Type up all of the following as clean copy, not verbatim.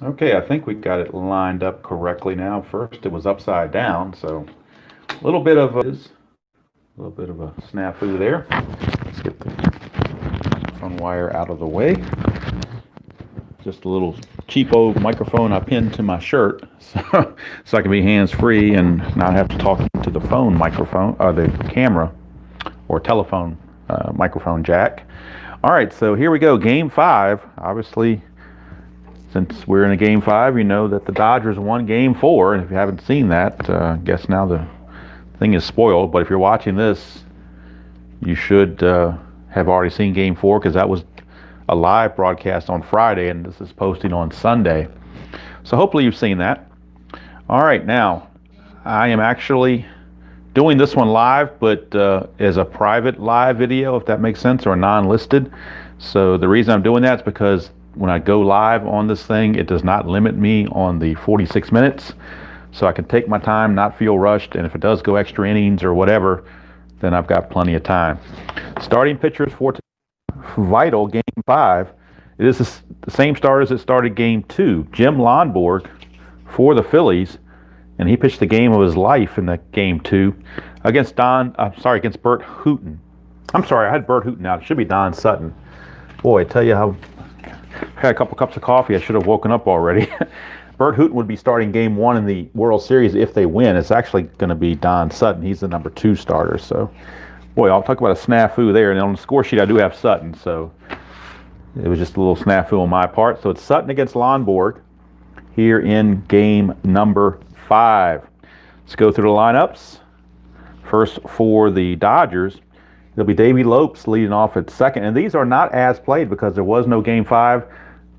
Okay, I think we got it lined up correctly now. First, it was upside down, so a little bit of a snafu there. Let's get the phone wire out of the way. Just a little cheapo microphone I pinned to my shirt, so I can be hands-free and not have to talk to the phone microphone or the camera or telephone microphone jack. All right, so here we go. Game 5. Obviously, since we're in a game 5, you know that the Dodgers won game 4, and if you haven't seen that, I guess now the thing is spoiled. But if you're watching this, you should have already seen game 4, because that was a live broadcast on Friday, and this is posting on Sunday. So hopefully you've seen that. All right, now I am actually doing this one live, but as a private live video, if that makes sense, or non-listed. So the reason I'm doing that is because when I go live on this thing, it does not limit me on the 46 minutes. So I can take my time, not feel rushed, and if it does go extra innings or whatever, then I've got plenty of time. Starting pitchers for vital game 5. It is the same starters that started game 2. Jim Lonborg for the Phillies, and he pitched the game of his life in the game 2 against against Burt Hooton. I'm sorry, I had Burt Hooton out. It should be Don Sutton. Boy, I tell you how I had a couple cups of coffee. I should have woken up already. Burt Hooton would be starting game 1 in the World Series if they win. It's actually going to be Don Sutton. He's the number 2 starter. So, boy, I'll talk about a snafu there. And on the score sheet, I do have Sutton. So it was just a little snafu on my part. So it's Sutton against Lonborg here in game number 5. Let's go through the lineups. First for the Dodgers, it'll be Davey Lopes leading off at second. And these are not as played because there was no game 5.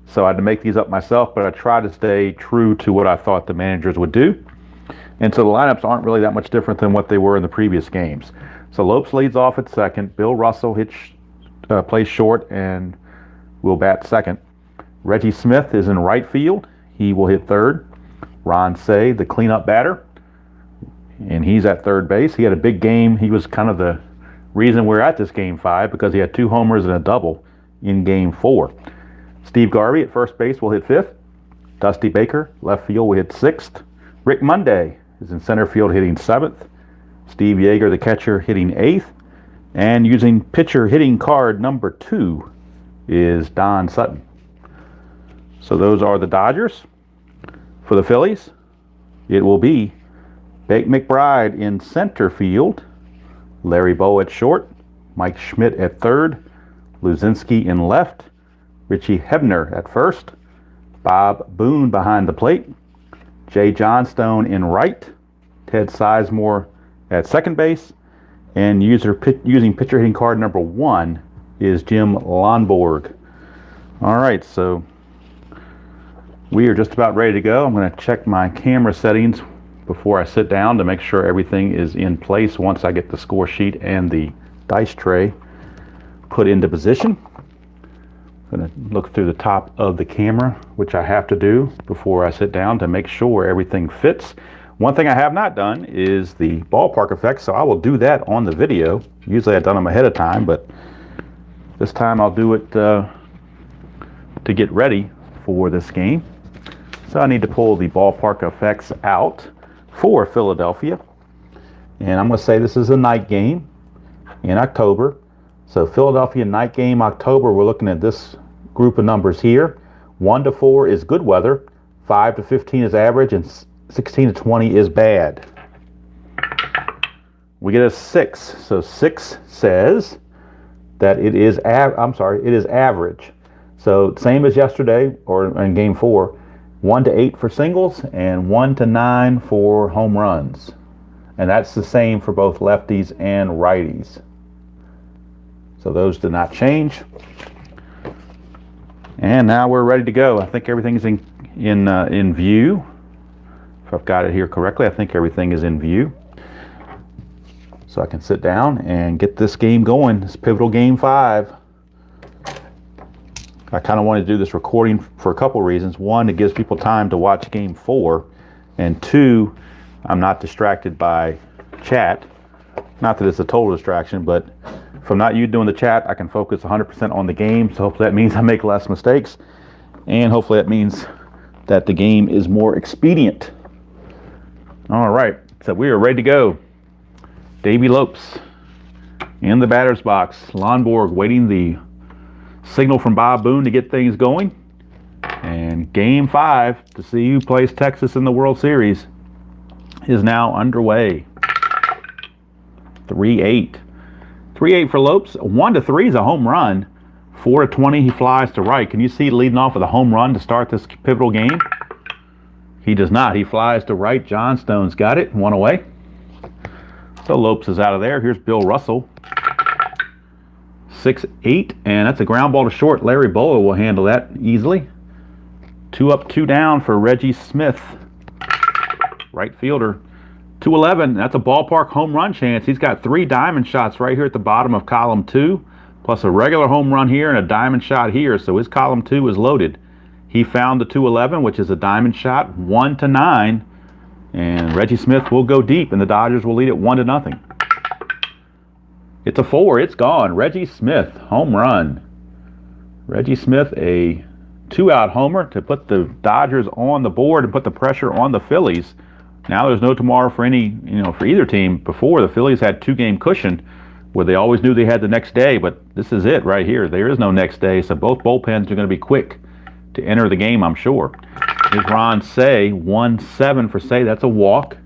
So I had to make these up myself, but I tried to stay true to what I thought the managers would do. And so the lineups aren't really that much different than what they were in the previous games. So Lopes leads off at second. Bill Russell plays short and will bat second. Reggie Smith is in right field. He will hit third. Ron Say, the cleanup batter, and he's at third base. He had a big game. He was kind of the reason we're at this game 5 because he had 2 homers and a double in game 4. Steve Garvey at first base will hit 5th. Dusty Baker, left field, will hit 6th. Rick Monday is in center field hitting 7th. Steve Yeager, the catcher, hitting 8th. And using pitcher hitting card number 2 is Don Sutton. So those are the Dodgers. For the Phillies, it will be Bake McBride in center field, Larry Bow at short, Mike Schmidt at third, Luzinski in left, Richie Hebner at first, Bob Boone behind the plate, Jay Johnstone in right, Ted Sizemore at second base, and using pitcher hitting card number 1 is Jim Lonborg. All right, so we are just about ready to go. I'm going to check my camera settings before I sit down to make sure everything is in place once I get the score sheet and the dice tray put into position. I'm going to look through the top of the camera, which I have to do before I sit down to make sure everything fits. One thing I have not done is the ballpark effects, so I will do that on the video. Usually I've done them ahead of time, but this time I'll do it to get ready for this game. So I need to pull the ballpark effects out for Philadelphia. And I'm going to say this is a night game in October. So Philadelphia night game October, we're looking at this group of numbers here. 1 to 4 is good weather, 5 to 15 is average, and 16 to 20 is bad. We get a 6. So 6 says that it is average. So same as yesterday or in game 4, 1 to 8 for singles and 1 to 9 for home runs. And that's the same for both lefties and righties. So those did not change. And now we're ready to go. I think everything's in view. If I've got it here correctly, I think everything is in view. So I can sit down and get this game going. This pivotal game 5. I kind of wanted to do this recording for a couple reasons. 1, it gives people time to watch game 4. And 2, I'm not distracted by chat. Not that it's a total distraction, but if I'm not you doing the chat, I can focus 100% on the game. So hopefully that means I make less mistakes. And hopefully that means that the game is more expedient. All right, so we are ready to go. Davey Lopes in the batter's box. Lonborg waiting the signal from Bob Boone to get things going. And Game 5 to see who plays Texas in the World Series is now underway. 3-8. 3-8 for Lopes. 1-3 is a home run. 4-20, he flies to right. Can you see leading off with a home run to start this pivotal game? He does not. He flies to right. Johnstone's got it. 1 away. So Lopes is out of there. Here's Bill Russell. 6-8, and that's a ground ball to short. Larry Boa will handle that easily. 2 up, 2 down for Reggie Smith, right fielder. 2-11, that's a ballpark home run chance. He's got 3 diamond shots right here at the bottom of column 2, plus a regular home run here and a diamond shot here, so his column 2 is loaded. He found the 2-11, which is a diamond shot, 1-9, and Reggie Smith will go deep, and the Dodgers will lead it 1-0. It's a 4, it's gone. Reggie Smith, home run. Reggie Smith, a 2-out homer to put the Dodgers on the board and put the pressure on the Phillies. Now there's no tomorrow for for either team. Before, the Phillies had 2-game cushion where they always knew they had the next day, but this is it right here. There is no next day, so both bullpens are going to be quick to enter the game, I'm sure. Here's Ron Say, 1-7 for Say. That's a walk.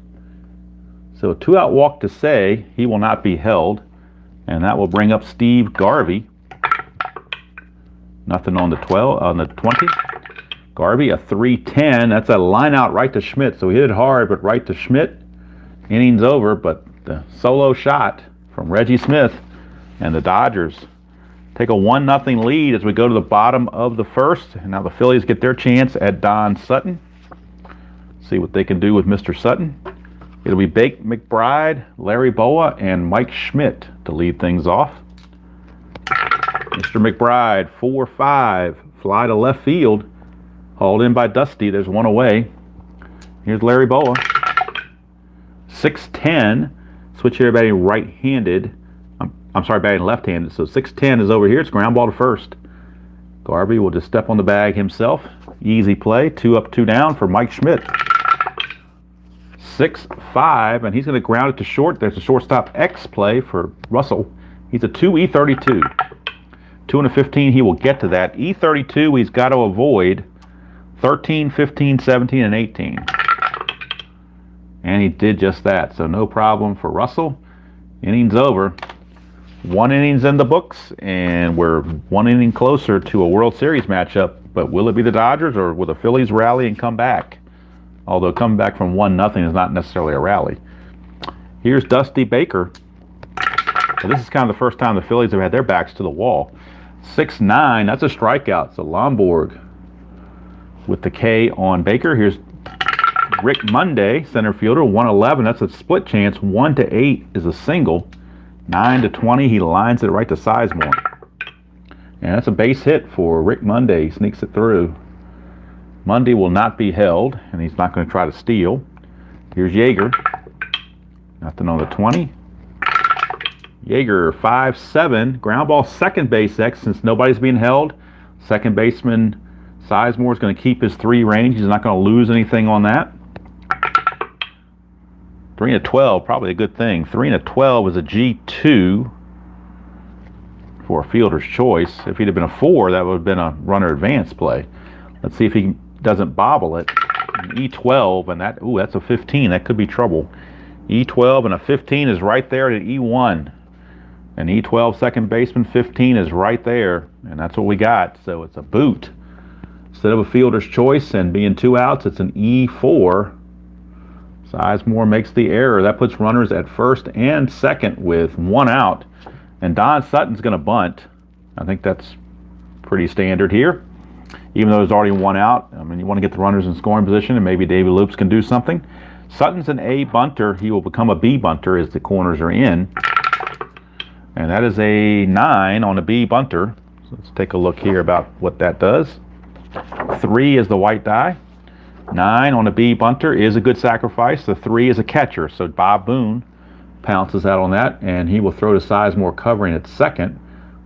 So a 2-out walk to Say. He will not be held. And that will bring up Steve Garvey. Nothing on the 20. Garvey, a 3-10. That's a line out right to Schmidt. So he hit it hard, but right to Schmidt. Innings over, but the solo shot from Reggie Smith. And the Dodgers take a 1-0 lead as we go to the bottom of the first. And now the Phillies get their chance at Don Sutton. See what they can do with Mr. Sutton. It'll be Bake McBride, Larry Boa, and Mike Schmidt to lead things off. Mr. McBride, 4-5, fly to left field. Hauled in by Dusty. There's 1 away. Here's Larry Boa. 6-10. Switch here batting right-handed. I'm sorry, batting left-handed. So 6-10 is over here. It's ground ball to first. Garvey will just step on the bag himself. Easy play. 2 up, 2 down for Mike Schmidt. 6-5, and he's going to ground it to short. There's a shortstop X play for Russell. He's a 2 E32. 2-15, he will get to that. E32, he's got to avoid 13, 15, 17, and 18. And he did just that, so no problem for Russell. Innings over. 1 innings in the books, and we're 1 inning closer to a World Series matchup. But will it be the Dodgers, or will the Phillies rally and come back? Although coming back from 1-0 is not necessarily a rally. Here's Dusty Baker. So this is kind of the first time the Phillies have had their backs to the wall. 6-9, that's a strikeout. So Lonborg with the K on Baker. Here's Rick Monday, center fielder, 1-11. That's a split chance. 1-8 is a single. 9-20, he lines it right to Sizemore. And that's a base hit for Rick Monday. He sneaks it through. Monday will not be held, and he's not going to try to steal. Here's Yeager. Nothing on the 20. Yeager, 5-7. Ground ball, second base X. Since nobody's being held, second baseman Sizemore is going to keep his 3 range. He's not going to lose anything on that. 3-12, probably a good thing. 3-12 is a G2 for a fielder's choice. If he'd have been a 4, that would have been a runner advance play. Let's see if he doesn't bobble it. E12, and that's a 15. That could be trouble. E12 and a 15 is right there at E1. And E12 second baseman, 15 is right there. And that's what we got. So it's a boot. Instead of a fielder's choice and being 2 outs, it's an E4. Sizemore makes the error. That puts runners at first and second with 1 out. And Don Sutton's going to bunt. I think that's pretty standard here. Even though there's already 1 out, I mean, you want to get the runners in scoring position, and maybe Davey Lopes can do something. Sutton's an A bunter. He will become a B bunter as the corners are in. And that is a 9 on a B bunter. So let's take a look here about what that does. 3 is the white die. 9 on a B bunter is a good sacrifice. The 3 is a catcher. So Bob Boone pounces out on that, and he will throw to Sizemore covering at second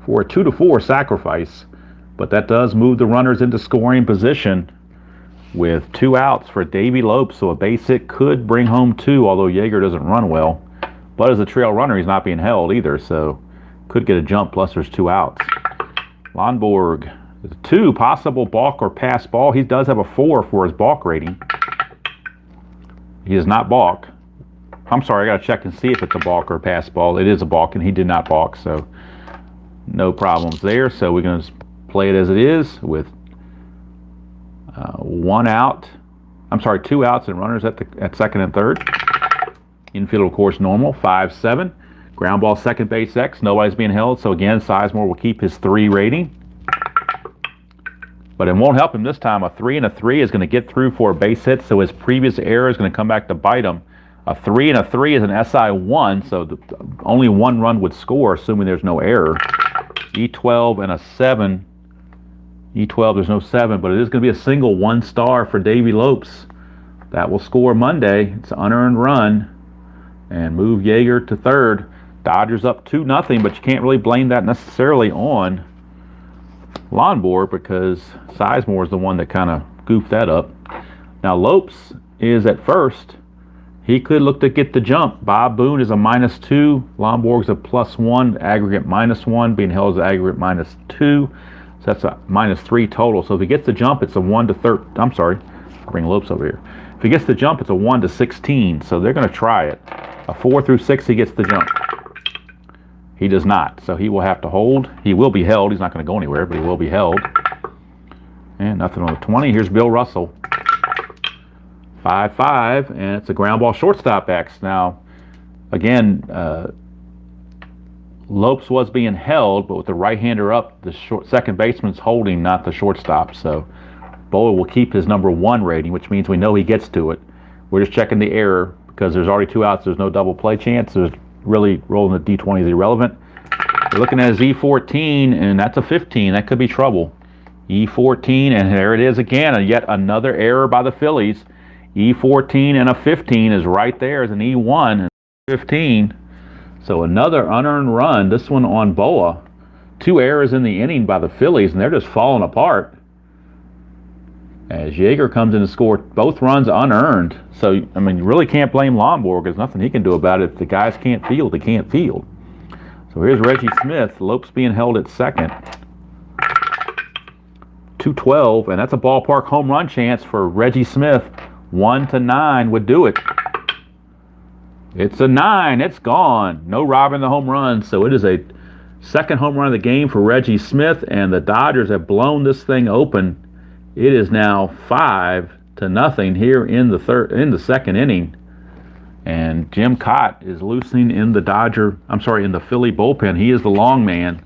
for a 2-4 sacrifice. But that does move the runners into scoring position. with 2 outs for Davey Lopes, so a base hit could bring home 2, although Yeager doesn't run well. But as a trail runner, he's not being held either, so could get a jump, plus there's 2 outs. Lonborg, 2, possible balk or pass ball. He does have a 4 for his balk rating. He does not balk. I'm sorry, I got to check and see if it's a balk or a pass ball. It is a balk, and he did not balk, so no problems there. So we're going to play it as it is with 1 out. I'm sorry, 2 outs and runners at second and third. Infield, of course, normal. 5-7. Ground ball, second base X. Nobody's being held. So again, Sizemore will keep his 3 rating. But it won't help him this time. A 3 and a 3 is going to get through for a base hit. So his previous error is going to come back to bite him. A 3 and a 3 is an SI1. So only 1 run would score, assuming there's no error. E12 and a 7. E12, there's no 7, but it is going to be a single 1 star for Davey Lopes. That will score Monday. It's an unearned run. And move Yeager to third. Dodgers up 2-0, but you can't really blame that necessarily on Lonborg because Sizemore is the one that kind of goofed that up. Now Lopes is at first. He could look to get the jump. Bob Boone is a -2. Lonborg's a +1. Aggregate -1. Being held as aggregate -2. So that's a -3 total. So if he gets the jump, it's a 1 to 13. I'm sorry. Bring Lopes over here. If he gets the jump, it's a 1 to 16. So they're going to try it. A 4 through 6, he gets the jump. He does not. So he will have to hold. He will be held. He's not going to go anywhere, but he will be held. And nothing on the 20. Here's Bill Russell. 5-5, and it's a ground ball shortstop X. Now, again, Lopes was being held, but with the right-hander up, the second baseman's holding, not the shortstop. So Boa will keep his number 1 rating, which means we know he gets to it. We're just checking the error because there's already 2 outs. There's no double play chance. There's really rolling the D20 is irrelevant. We're looking at his E14, and that's a 15. That could be trouble. E14, and there it is again, and yet another error by the Phillies. E14 and a 15 is right there as an E1 and 15. So another unearned run, this one on Boa. 2 errors in the inning by the Phillies, and they're just falling apart. As Yeager comes in to score both runs unearned. So, I mean, you really can't blame Lonborg. There's nothing he can do about it. If the guys can't field, they can't field. So here's Reggie Smith. Lopes being held at second. 2-12, and that's a ballpark home run chance for Reggie Smith. 1 to 9 would do it. It's a 9. It's gone. No robbing the home run. So it is a second home run of the game for Reggie Smith, and the Dodgers have blown this thing open. It is now 5 to 0 here in the second inning. And Jim Cott is loosening in the in the Philly bullpen. He is the long man.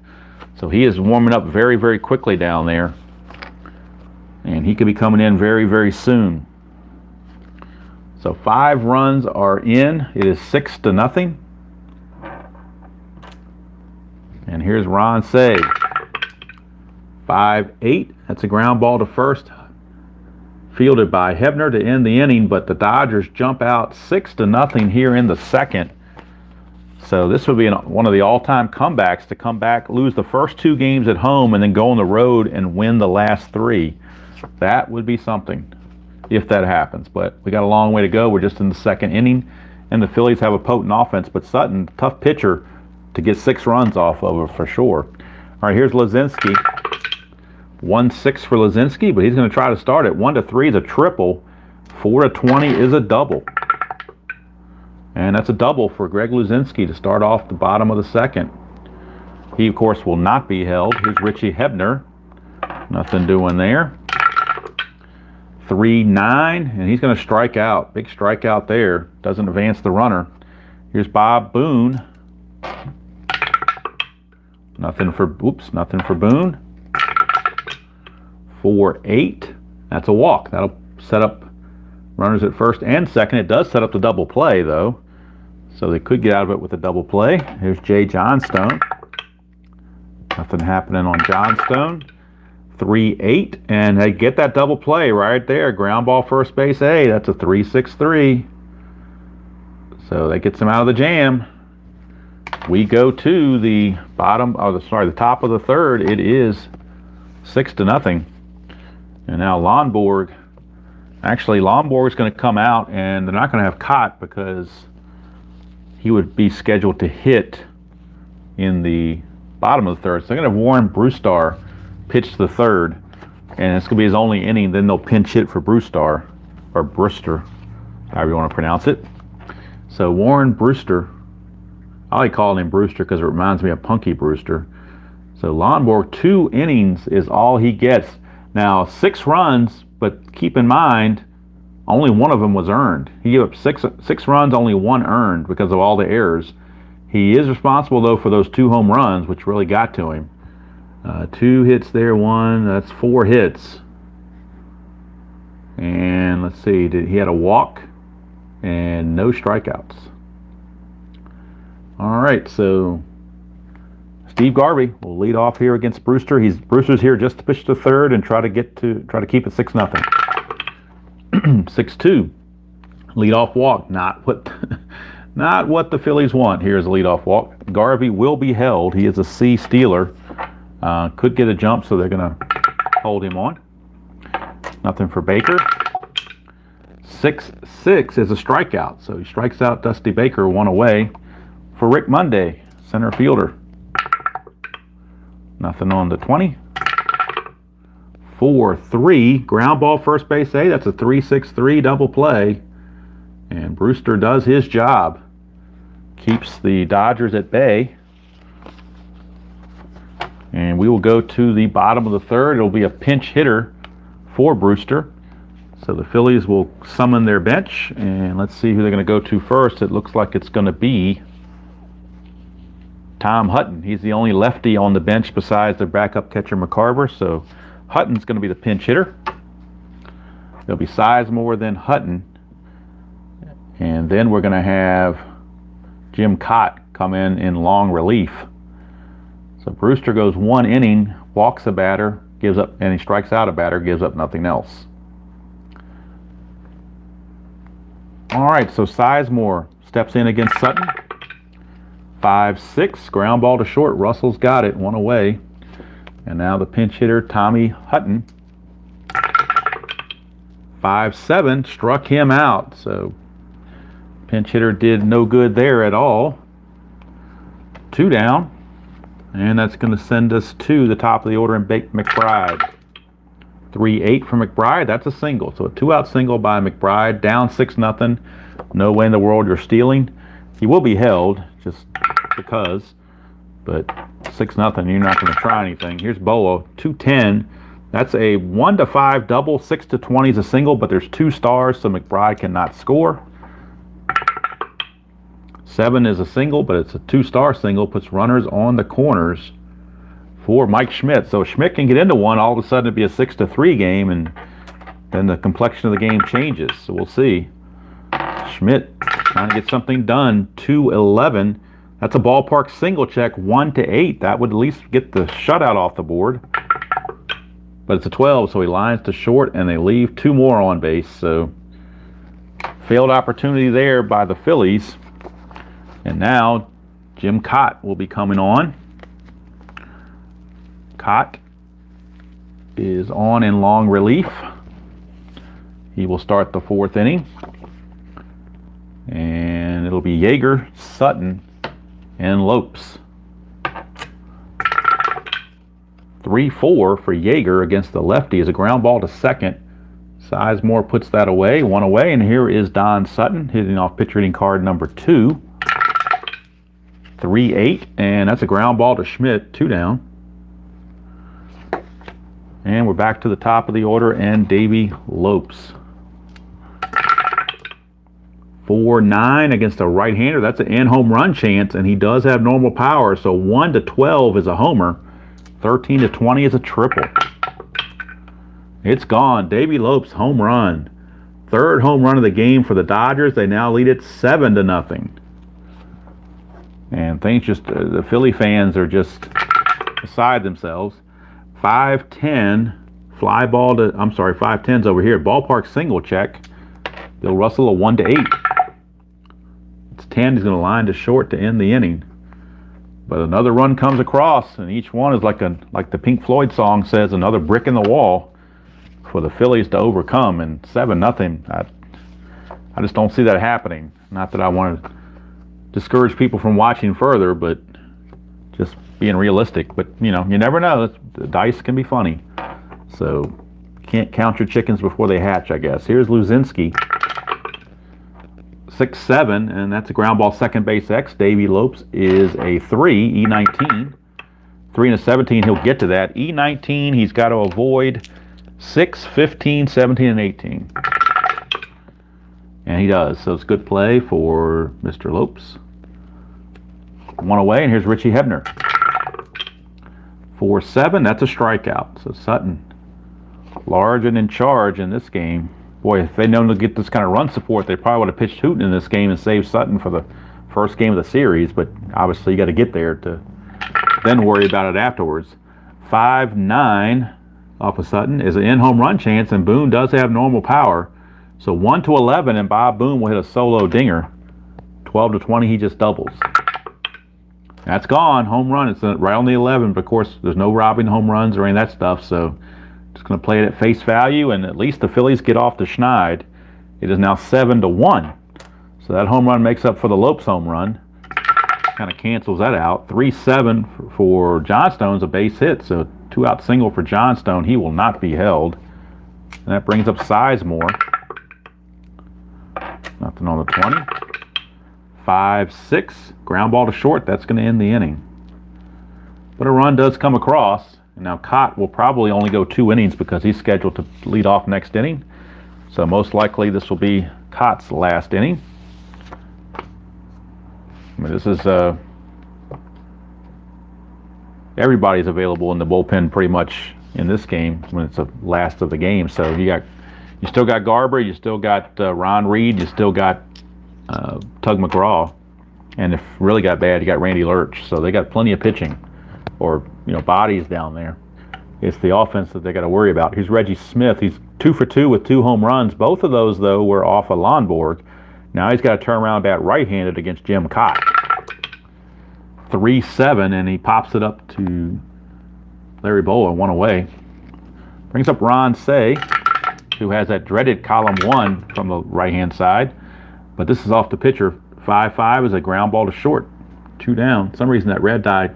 So he is warming up very, very quickly down there. And he could be coming in very, very soon. So 5 runs are in. It is 6 to 0. And here's Ron Say. 5-8. That's a ground ball to first. Fielded by Hebner to end the inning, but the Dodgers jump out 6 to 0 here in the second. So this would be one of the all-time comebacks to come back, lose the first 2 games at home, and then go on the road and win the last 3. That would be something if that happens. But we got a long way to go. We're just in the second inning, and the Phillies have a potent offense. But Sutton, tough pitcher to get 6 runs off of for sure. All right, here's Lazinski. 1-6 for Lazinski, but he's going to try to start it. 1 to 3 is a triple. 4 to 20 is a double. And that's a double for Greg Luzinski to start off the bottom of the second. He, of course, will not be held. Here's Richie Hebner. Nothing doing there. 3-9, and he's going to strike out. Big strikeout there. Doesn't advance the runner. Here's Bob Boone. Nothing for Boone. 4-8. That's a walk. That'll set up runners at first and second. It does set up the double play, though. So they could get out of it with a double play. Here's Jay Johnstone. Nothing happening on Johnstone. 3-8. And they get that double play right there. Ground ball first base A. That's a 3-6-3. So that gets them out of the jam. We go to the the top of the third. It is 6 to 0. And now Lonborg Actually, Lonborg is going to come out, and they're not going to have Cott because he would be scheduled to hit in the bottom of the third. So they're going to have Warren Brewstar pitch the third, and it's going to be his only inning. Then they'll pinch hit for Brewstar, or Brewster, however you want to pronounce it. So Warren Brewster, I like calling him Brewster because it reminds me of Punky Brewster. So Lonborg, 2 innings is all he gets. Now 6 runs, but keep in mind, only one of them was earned. He gave up six runs, only 1 earned because of all the errors. He is responsible though for those 2 home runs, which really got to him. 2 hits there, 1. That's 4 hits. And let's see, he had a walk and no strikeouts. All right, so Steve Garvey will lead off here against Brewster. Brewster's here just to pitch the third and try to keep it 6-0. 6-2. Leadoff walk, not what the Phillies want. Here's a leadoff walk. Garvey will be held. He is a C stealer. Could get a jump, so they're going to hold him on. Nothing for Baker. 6-6 is a strikeout, so he strikes out Dusty Baker, 1 away. For Rick Monday, center fielder. Nothing on the 20. 4-3, ground ball first base A. That's a 3-6-3 double play. And Brewster does his job. Keeps the Dodgers at bay. And we will go to the bottom of the third. It'll be a pinch hitter for Brewster. So the Phillies will summon their bench. And let's see who they're going to go to first. It looks like it's going to be Tom Hutton. He's the only lefty on the bench besides their backup catcher McCarver. So Hutton's going to be the pinch hitter. There'll be Sizemore, then Hutton. And then we're going to have Jim Cott come in long relief. So Brewster goes 1 inning, walks a batter, and he strikes out a batter, gives up nothing else. All right, so Sizemore steps in against Sutton. 5-6, ground ball to short. Russell's got it, 1 away. And now the pinch hitter, Tommy Hutton. 5-7, struck him out. So pinch hitter did no good there at all. 2 down. And that's going to send us to the top of the order and Bake McBride. 3-8 for McBride. That's a single. So a 2-out single by McBride. Down 6-0. No way in the world you're stealing. He will be held just because. But 6-0. You're not going to try anything. Here's Boa. 2-10. That's a 1-5 double. 6-20 is a single, but there's 2 stars, so McBride cannot score. 7 is a single, but it's a 2-star single. Puts runners on the corners for Mike Schmidt. So Schmidt can get into one. All of a sudden it'd be a 6-3 game, and then the complexion of the game changes. So we'll see. Schmidt trying to get something done. 2-11. That's a ballpark single check. 1-8. That would at least get the shutout off the board. But it's a 12, so he lines to short, and they leave 2 more on base. So failed opportunity there by the Phillies. And now Jim Cott will be coming on. Cott is on in long relief. He will start the 4th inning. And it'll be Yeager, Sutton, and Lopes. 3-4 for Yeager against the lefty is a ground ball to second. Sizemore puts that away, 1 away, and here is Don Sutton hitting off pitch reading card number 2. 3-8, and that's a ground ball to Schmidt, 2 down. And we're back to the top of the order and Davey Lopes. 4-9 against a right-hander. That's an in-home run chance, and he does have normal power, so 1-12 is a homer. 13-20 is a triple. It's gone. Davey Lopes, home run. 3rd home run of the game for the Dodgers. They now lead it 7-0. And things just, the Philly fans are just beside themselves. 5-10, fly ball to, 5-10's over here. Ballpark single check. Bill Russell, a 1-8. It's 10, he's going to line to short to end the inning. But another run comes across, and each one is like the Pink Floyd song says, another brick in the wall. for the Phillies to overcome, and 7-0. I just don't see that happening. Not that I want to discourage people from watching further, but just being realistic. But you know, you never know. The dice can be funny, so can't count your chickens before they hatch, I guess. Here's Luzinski, 6-7, and that's a ground ball second base X. Davey Lopes is a 3, E19. 3 and a 17, he'll get to that. E19, he's got to avoid 6, 15, 17, and 18. And he does, so it's good play for Mr. Lopes. 1 away, and here's Richie Hebner. 4-7, that's a strikeout. So Sutton, large and in charge in this game. Boy, if they'd known to get this kind of run support, they probably would have pitched Hooten in this game and saved Sutton for the first game of the series. But obviously, you got to get there to then worry about it afterwards. 5-9 off of Sutton is an in-home run chance, and Boone does have normal power. So 1-11, and Bob Boone will hit a solo dinger. 12-20, he just doubles. That's gone. Home run. It's right on the 11, but of course, there's no robbing home runs or any of that stuff, so just going to play it at face value, and at least the Phillies get off the Schneid. It is now 7-1. So that home run makes up for the Lopes home run. Kind of cancels that out. 3-7 for Johnstone's a base hit, so 2-out single for Johnstone. He will not be held. And that brings up Sizemore. Nothing on the 20. 5-6. Ground ball to short. That's going to end the inning. But a run does come across. And now Cott will probably only go 2 innings because he's scheduled to lead off next inning. So most likely this will be Cott's last inning. I mean, this is everybody's available in the bullpen pretty much in this game when it's the last of the game. So you still got Garber, you still got Ron Reed, you still got Tug McGraw, and if it really got bad, you got Randy Lurch. So they got plenty of pitching, or bodies down there. It's the offense that they got to worry about. Here's Reggie Smith. He's 2 for 2 with 2 home runs. Both of those though were off of Lonborg. Now he's got to turn around bat right-handed against Jim Cott. 3-7, and he pops it up to Larry Bowa, 1 away. Brings up Ron Say, who has that dreaded column 1 from the right-hand side. But this is off the pitcher. 5-5 is a ground ball to short. 2 down. For some reason that red die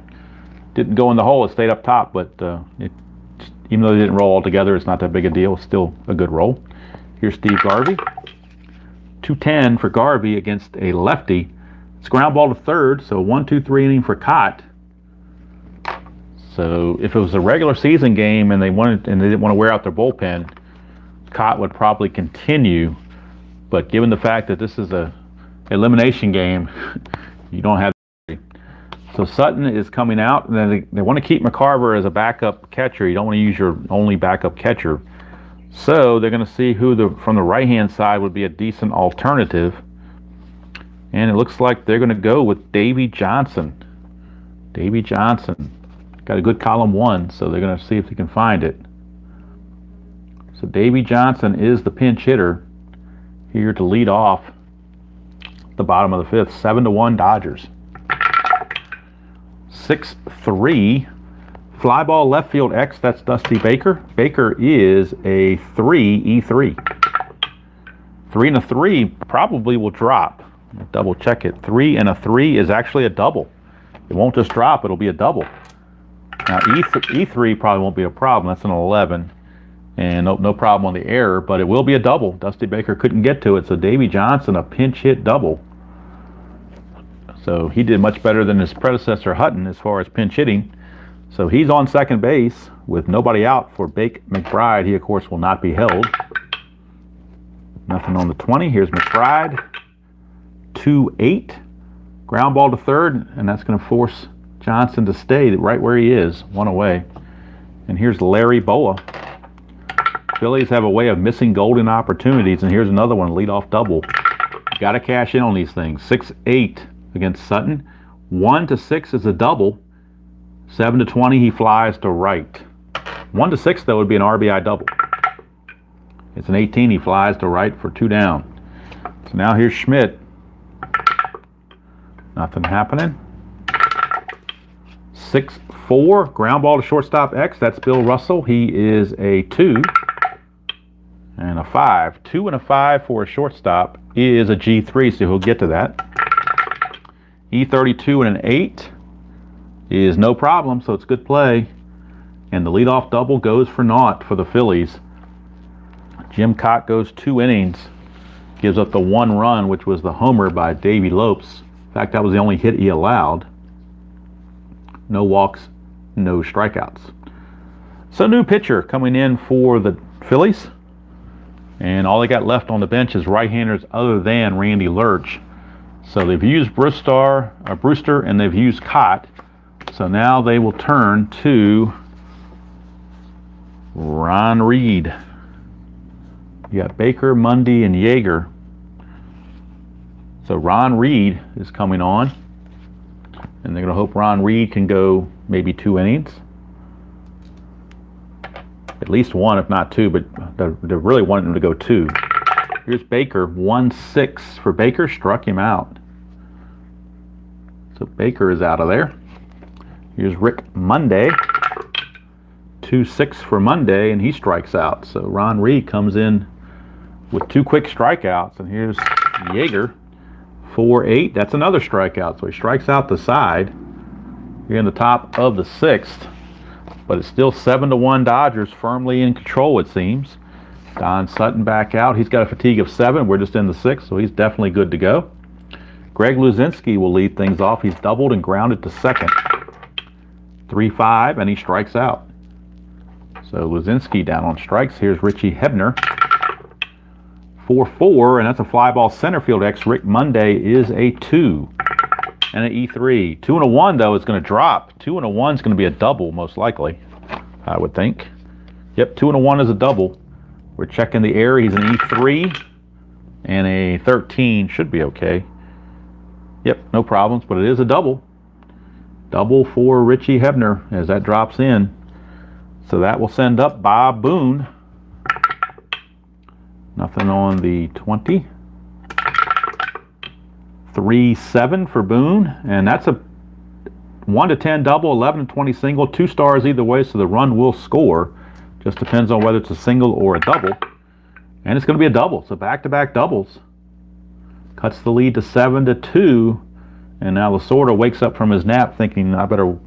didn't go in the hole. It stayed up top, but even though they didn't roll all together, it's not that big a deal. It's still a good roll. Here's Steve Garvey. 2-10 for Garvey against a lefty. It's ground ball to third, so 1-2-3 inning for Cott. So if it was a regular season game and they didn't want to wear out their bullpen, Cott would probably continue. But given the fact that this is a elimination game, you don't have. So Sutton is coming out, and then they want to keep McCarver as a backup catcher. You don't want to use your only backup catcher. So they're going to see who from the right-hand side would be a decent alternative. And it looks like they're going to go with Davey Johnson. Davey Johnson. Got a good column 1, so they're going to see if they can find it. So Davey Johnson is the pinch hitter here to lead off the bottom of the 5th. 7-1 Dodgers. 6-3. Fly ball left field X, that's Dusty Baker. Baker is a 3, E3. 3 and a 3 probably will drop. Double check it. 3 and a 3 is actually a double. It won't just drop, it'll be a double. Now E3 probably won't be a problem. That's an 11. And no problem on the error, but it will be a double. Dusty Baker couldn't get to it, so Davey Johnson, a pinch hit double. So he did much better than his predecessor Hutton as far as pinch hitting. So he's on second base with nobody out for Bake McBride. He, of course, will not be held. Nothing on the 20. Here's McBride. 2-8. Ground ball to third, and that's going to force Johnson to stay right where he is, 1 away. And here's Larry Bowa. Phillies have a way of missing golden opportunities, and here's another one, leadoff double. Got to cash in on these things. 6-8 against Sutton. 1-6 is a double. 7-20, he flies to right. 1-6, though, would be an RBI double. It's an 18, he flies to right for 2 down. So now here's Schmidt. Nothing happening. 6-4, ground ball to shortstop X. That's Bill Russell. He is a 2. and a 5. 2 and a 5 for a shortstop is a G3, so he'll get to that. E32 and an 8 is no problem, so it's good play. And the leadoff double goes for naught for the Phillies. Jim Cott goes 2 innings, gives up the 1 run, which was the homer by Davey Lopes. In fact, that was the only hit he allowed. No walks, no strikeouts. So new pitcher coming in for the Phillies. And all they got left on the bench is right-handers other than Randy Lurch. So they've used Brewster and they've used Cott. So now they will turn to Ron Reed. You got Baker, Mundy, and Yeager. So Ron Reed is coming on. And they're going to hope Ron Reed can go maybe 2 innings. At least 1, if not 2, but they're really wanting him to go 2. Here's Baker, 1-6 for Baker, struck him out. So Baker is out of there. Here's Rick Monday, 2-6 for Monday, and he strikes out. So Ron Reed comes in with 2 quick strikeouts, and here's Yeager, 4-8. That's another strikeout, so he strikes out the side here in the top of the 6th. But it's still 7-1 Dodgers, firmly in control, it seems. Don Sutton back out. He's got a fatigue of 7. We're just in the 6th, so he's definitely good to go. Greg Luzinski will lead things off. He's doubled and grounded to second. 3-5, and he strikes out. So Luzinski down on strikes. Here's Richie Hebner. 4-4, and that's a fly ball center field X. Rick Monday is a 2 and an E3. 2 and a 1, though, is going to drop. 2 and a 1 is going to be a double, most likely, I would think. Yep, 2 and a 1 is a double. We're checking the air. He's an E3, and a 13 should be okay. Yep, no problems, but it is a double. Double for Richie Hebner as that drops in. So that will send up Bob Boone. Nothing on the 20. 3-7 for Boone, and that's a 1-10 double, 11-20 single, 2 stars either way, so the run will score. Just depends on whether it's a single or a double. And it's going to be a double, so back-to-back doubles. Cuts the lead to 7-2, and now Lasorda wakes up from his nap thinking, I better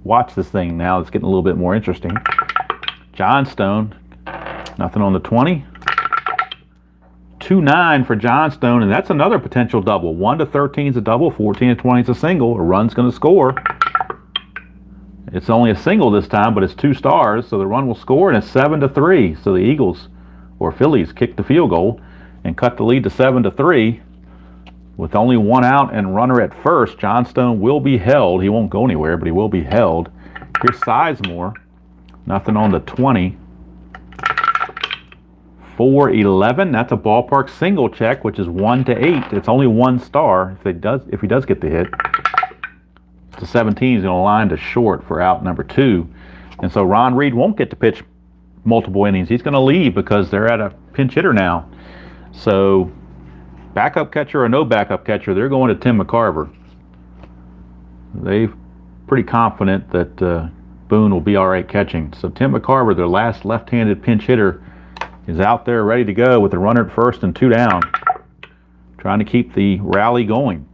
watch this thing now. It's getting a little bit more interesting. Johnstone, nothing on the 20. 2-9 for Johnstone, and that's another potential double. 1-13 is a double, 14-20 is a single. A run's going to score. It's only a single this time, but it's 2 stars, so the run will score, and it's 7-3. So the Eagles, or Phillies, kick the field goal and cut the lead to 7-3. With only 1 out and runner at first, Johnstone will be held. He won't go anywhere, but he will be held. Here's Sizemore. Nothing on the 20. 4-11. That's a ballpark single check, which is 1-8. It's only 1 star if he does get the hit. To 17, he's going to line to short for out number 2. And so Ron Reed won't get to pitch multiple innings. He's going to leave because they're at a pinch hitter now. So backup catcher or no backup catcher, they're going to Tim McCarver. They're pretty confident that Boone will be all right catching. So Tim McCarver, their last left-handed pinch hitter, is out there ready to go with a runner at first and 2 down. Trying to keep the rally going.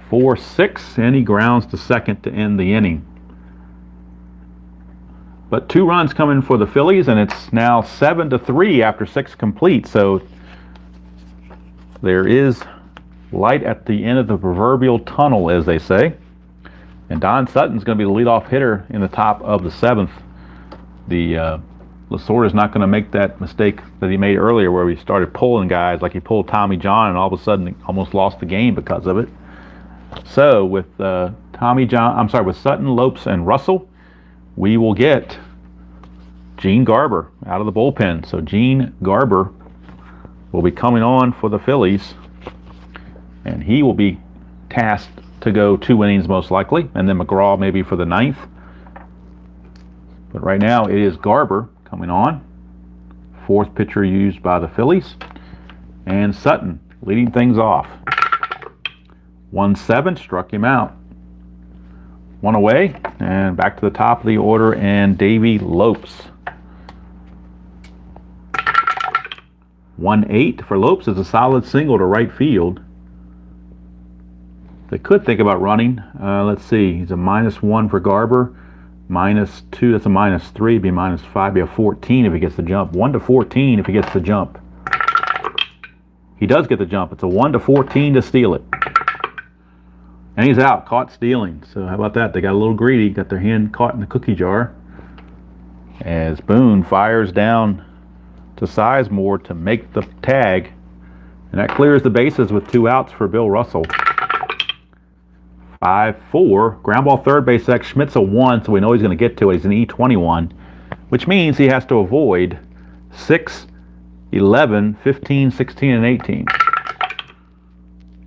4-6, and he grounds to second to end the inning. But 2 runs coming for the Phillies, and it's now 7-3 after 6 complete. So there is light at the end of the proverbial tunnel, as they say. And Don Sutton's going to be the leadoff hitter in the top of the 7th. Lasorda's not going to make that mistake that he made earlier where he started pulling guys like he pulled Tommy John and all of a sudden he almost lost the game because of it. So with with Sutton, Lopes, and Russell, we will get Gene Garber out of the bullpen. So Gene Garber will be coming on for the Phillies, and he will be tasked to go 2 innings most likely, and then McGraw maybe for the 9th. But right now it is Garber coming on, 4th pitcher used by the Phillies, and Sutton leading things off. 1-7, struck him out. 1 away, and back to the top of the order, and Davey Lopes. 1-8 for Lopes is a solid single to right field. They could think about running. Let's see. He's a -1 for Garber. -2. That's a -3. Be -5. Be a 14 if he gets the jump. 1-14 if he gets the jump. He does get the jump. It's a 1-14 to steal it. And he's out, caught stealing. So how about that? They got a little greedy, got their hand caught in the cookie jar. As Boone fires down to Sizemore to make the tag. And that clears the bases with 2 outs for Bill Russell. 5-4. Ground ball third base X. Schmidt's a 1, so we know he's going to get to it. He's an E21, which means he has to avoid 6, 11, 15, 16, and 18.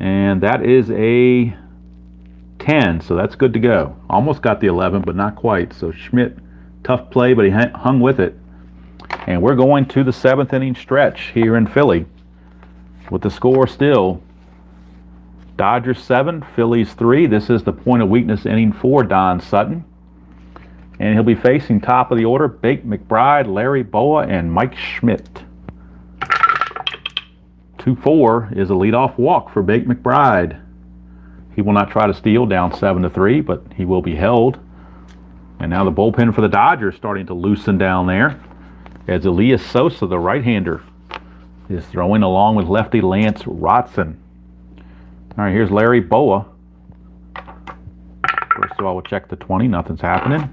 And that is a 10, so that's good to go. Almost got the 11, but not quite. So Schmidt, tough play, but he hung with it. And we're going to the 7th inning stretch here in Philly with the score still Dodgers 7, Phillies 3. This is the point of weakness inning for Don Sutton. And he'll be facing top of the order, Bake McBride, Larry Boa, and Mike Schmidt. 2-4 is a leadoff walk for Bake McBride. He will not try to steal down 7-3, but he will be held. And now the bullpen for the Dodgers starting to loosen down there, as Elias Sosa, the right-hander, is throwing along with lefty Lance Rotson. All right, here's Larry Boa. First of all, we'll check the 20. Nothing's happening.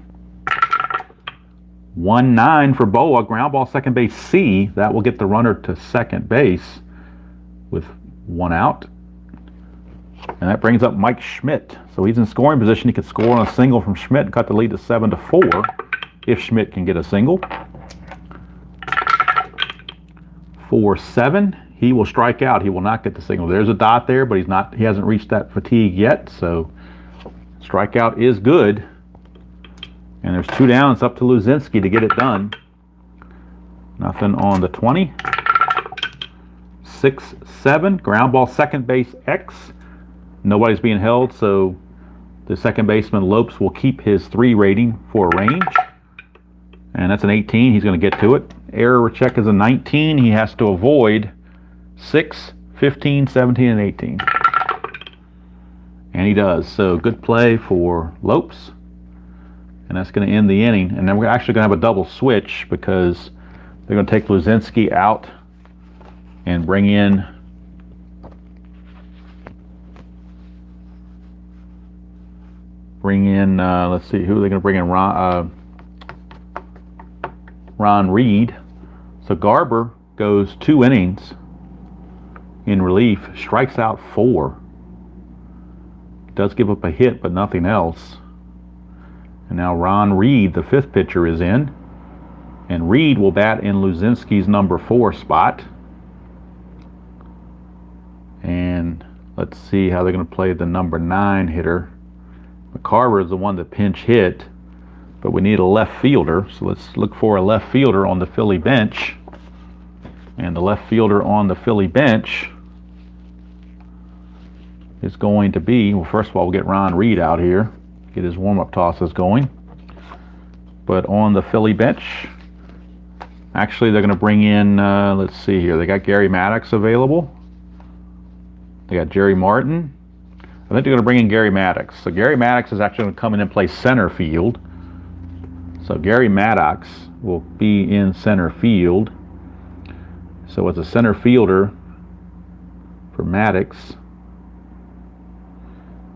1-9 for Boa. Ground ball second base C. That will get the runner to second base with 1 out. And that brings up Mike Schmidt. So he's in scoring position. He could score on a single from Schmidt and cut the lead to 7-4 if Schmidt can get a single. 4-7. He will strike out. He will not get the single. There's a dot there, but he hasn't reached that fatigue yet. So strikeout is good. And there's 2 down. It's up to Luzinski to get it done. Nothing on the 20. 6-7. Ground ball second base X. Nobody's being held, so the second baseman Lopes will keep his 3 rating for a range. And that's an 18. He's going to get to it. Error check is a 19. He has to avoid 6, 15, 17, and 18. And he does. So good play for Lopes. And that's going to end the inning. And then we're actually going to have a double switch because they're going to take Luzinski out and bring in let's see, who are they going to bring in? Ron Reed. So Garber goes 2 innings in relief, strikes out 4. Does give up a hit, but nothing else. And now Ron Reed, the 5th pitcher, is in. And Reed will bat in Luzinski's number 4 spot. And let's see how they're going to play the number 9 hitter. McCarver is the one that pinch hit, but we need a left fielder. So let's look for a left fielder on the Philly bench. And the left fielder on the Philly bench is going to be, well, first of all, we'll get Ron Reed out here, get his warm-up tosses going. But on the Philly bench, actually they're going to bring in, let's see here, they got Gary Maddox available. They got Jerry Martin. I think they're going to bring in Gary Maddox. So Gary Maddox is actually going to come in and play center field. So Gary Maddox will be in center field. So as a center fielder for Maddox,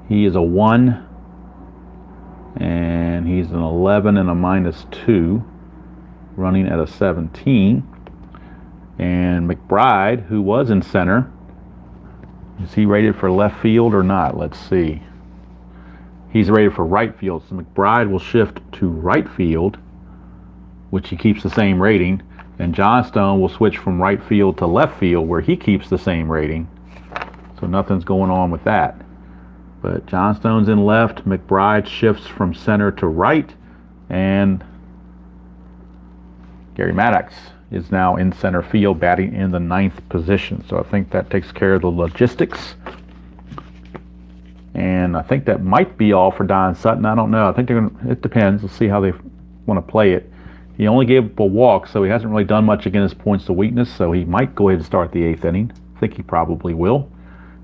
he is a 1, and he's an 11 and a -2, running at a 17. And McBride, who was in center, is he rated for left field or not? Let's see. He's rated for right field. So McBride will shift to right field, which he keeps the same rating. And Johnstone will switch from right field to left field, where he keeps the same rating. So nothing's going on with that. But Johnstone's in left. McBride shifts from center to right. And Gary Maddox is now in center field, batting in the 9th position. So I think that takes care of the logistics. And I think that might be all for Don Sutton. I don't know. I think they're going to, it depends. We'll see how they want to play it. He only gave up a walk, so he hasn't really done much against points to weakness, so he might go ahead and start the 8th inning. I think he probably will.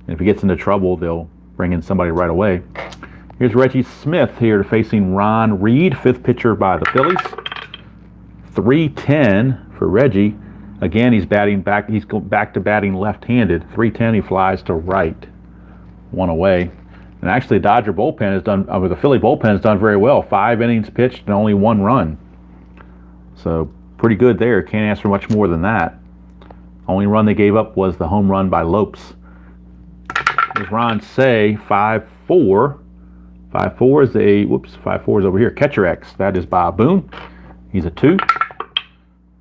And if he gets into trouble, they'll bring in somebody right away. Here's Reggie Smith here facing Ron Reed, 5th pitcher by the Phillies. 3-10 for Reggie. Again, he's batting back. He's going back to batting left-handed. 3-10, he flies to right. 1 away. And actually, the Dodger bullpen has done, or the Philly bullpen has done very well. 5 innings pitched and only 1 run. So pretty good there. Can't ask for much more than that. Only run they gave up was the home run by Lopes. There's Ron Say, 5-4. 5-4 is a, whoops, 5-4 is over here. Catcher X. That is Bob Boone. He's a 2.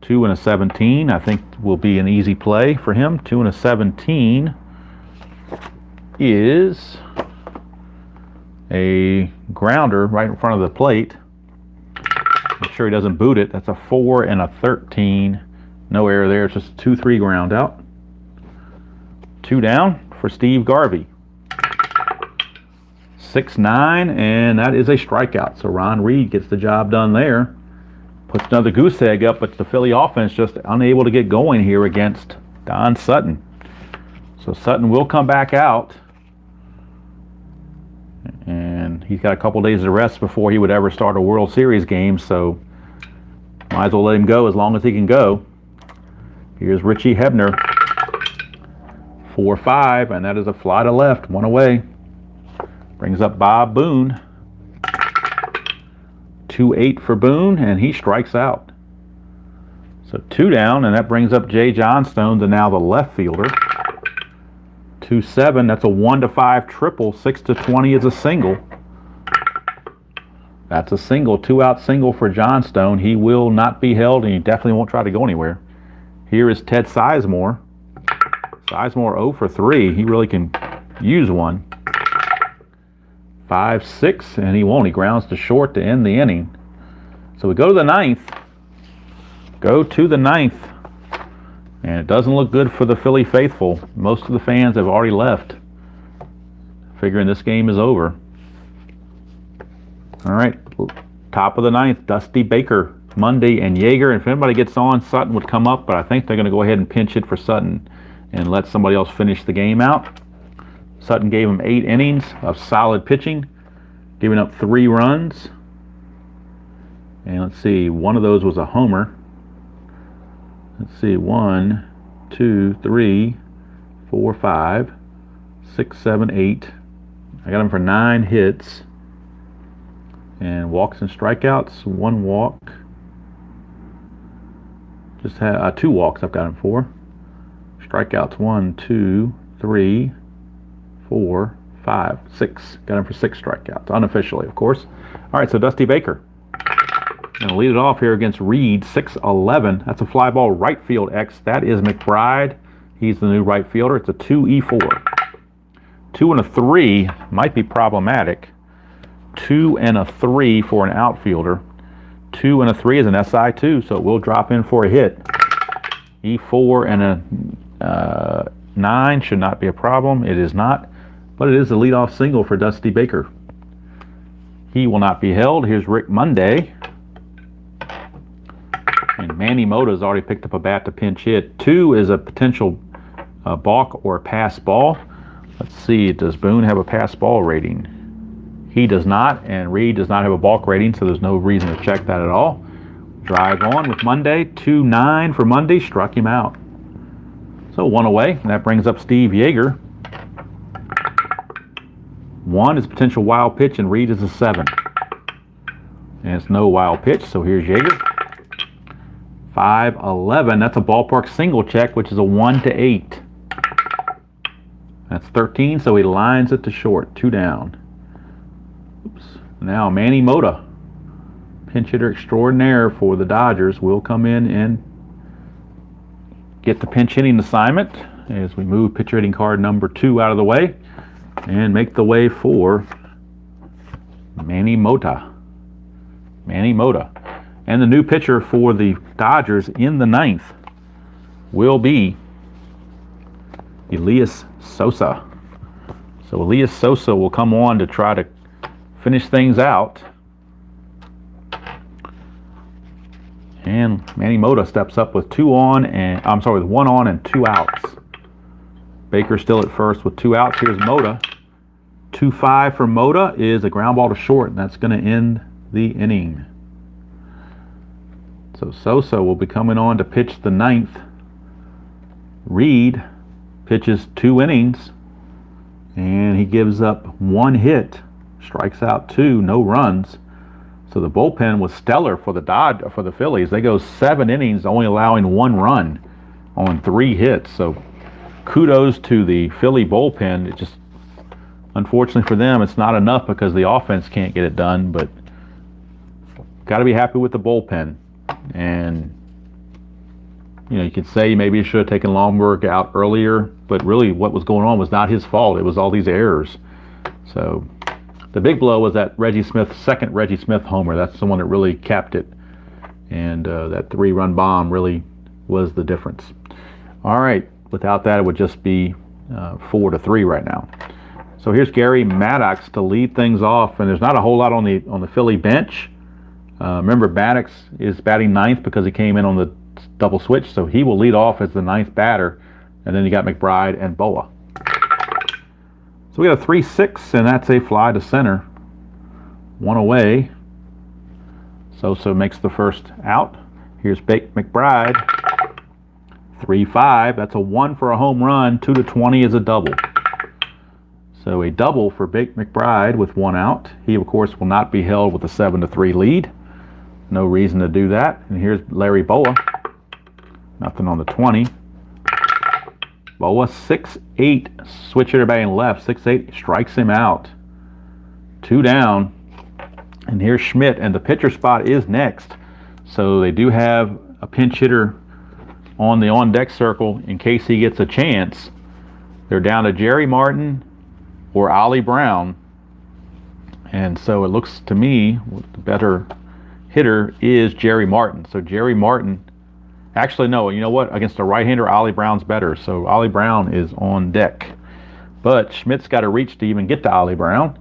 2 and a 17, I think will be an easy play for him. 2 and a 17 is a grounder right in front of the plate. Make sure he doesn't boot it. That's a 4 and a 13. No error there. It's just a 2-3 ground out. 2 down for Steve Garvey. 6-9, and that is a strikeout. So Ron Reed gets the job done there. Puts another goose egg up, but the Philly offense just unable to get going here against Don Sutton. So Sutton will come back out. And he's got a couple days of rest before he would ever start a World Series game, so might as well let him go as long as he can go. Here's Richie Hebner. 4-5, and that is a fly to left, 1 away. Brings up Bob Boone. 2-8 for Boone, and he strikes out. So 2 down, and that brings up Jay Johnstone to now the left fielder. 2-7, that's a 1-5 triple. 6-20 is a single. That's a single, 2-out single for Johnstone. He will not be held, and he definitely won't try to go anywhere. Here is Ted Sizemore. Sizemore 0 for 3. He really can use one. 5-6, and he won't. He grounds to short to end the inning. So we go to the 9th. Go to the 9th. And it doesn't look good for the Philly faithful. Most of the fans have already left, figuring this game is over. All right, top of the 9th, Dusty Baker, Monday, and Yeager. And if anybody gets on, Sutton would come up, but I think they're going to go ahead and pinch hit for Sutton and let somebody else finish the game out. Sutton gave him 8 innings of solid pitching, giving up 3 runs. And let's see, one of those was a homer. Let's see, 1, 2, 3, 4, 5, 6, 7, 8. I got him for 9 hits. And walks and strikeouts, 1 walk. Just had 2 walks I've got him for. Strikeouts, 1, 2, 3, 4, 5, 6. Got him for 6 strikeouts, unofficially, of course. All right, so Dusty Baker. Going to lead it off here against Reed, 6-11. That's a fly ball right field X. That is McBride. He's the new right fielder. It's a 2-E-4. 2 and a 3 might be problematic. 2 and a 3 for an outfielder. 2 and a 3 is an SI2, so it will drop in for a hit. E4 and a 9 should not be a problem. It is not, but it is a leadoff single for Dusty Baker. He will not be held. Here's Rick Monday. And Manny Mota's already picked up a bat to pinch hit. 2 is a potential balk or pass ball. Let's see, does Boone have a pass ball rating? He does not, and Reed does not have a balk rating, so there's no reason to check that at all. Drive on with Monday. 2-9 for Monday, struck him out. So 1 away, and that brings up Steve Yeager. 1 is potential wild pitch, and Reed is a 7. And it's no wild pitch, so here's Yeager. 5-11, that's a ballpark single check, which is a 1-8. That's 13, so he lines it to short, 2 down. Oops. Now Manny Mota, pinch hitter extraordinaire for the Dodgers, will come in and get the pinch hitting assignment as we move pitcher hitting card number 2 out of the way and make the way for Manny Mota. Manny Mota. And the new pitcher for the Dodgers in the 9th will be Elias Sosa. So Elias Sosa will come on to try to finish things out. And Manny Mota steps up with with 1 on and 2 outs. Baker still at first with 2 outs. Here's Mota. 2-5 for Mota is a ground ball to short, and that's going to end the inning. So Sosa will be coming on to pitch the 9th. Reed pitches 2 innings, and he gives up 1 hit, strikes out 2, no runs. So the bullpen was stellar for the Phillies. They go 7 innings, only allowing 1 run on 3 hits. So kudos to the Philly bullpen. It just, unfortunately for them, it's not enough because the offense can't get it done. But got to be happy with the bullpen. And you could say maybe you should have taken Lonborg out earlier, but really what was going on was not his fault. It was all these errors. So the big blow was that second Reggie Smith homer. That's the one that really capped it. And that 3-run bomb really was the difference. All right, without that, it would just be 4-3 right now. So here's Gary Maddox to lead things off, and there's not a whole lot on the Philly bench. Remember, Maddox is batting 9th because he came in on the double switch, so he will lead off as the 9th batter, and then you got McBride and Boa. So we got a 3-6, and that's a fly to center. 1 away. Sosa makes the first out. Here's Bake McBride. 3-5. That's a 1 for a home run. 2-20 is a double. So a double for Bake McBride with 1 out. He, of course, will not be held with a 7-3 lead. No reason to do that. And here's Larry Boa. Nothing on the 20. Boa 6-8. Switch hitter batting left. 6-8 strikes him out. 2 down. And here's Schmidt. And the pitcher spot is next. So they do have a pinch hitter on the on-deck circle in case he gets a chance. They're down to Jerry Martin or Ollie Brown. And so it looks to me the better hitter is Jerry Martin. So Jerry Martin, actually no, you know what? Against a right-hander, Ollie Brown's better. So Ollie Brown is on deck. But Schmidt's got to reach to even get to Ollie Brown.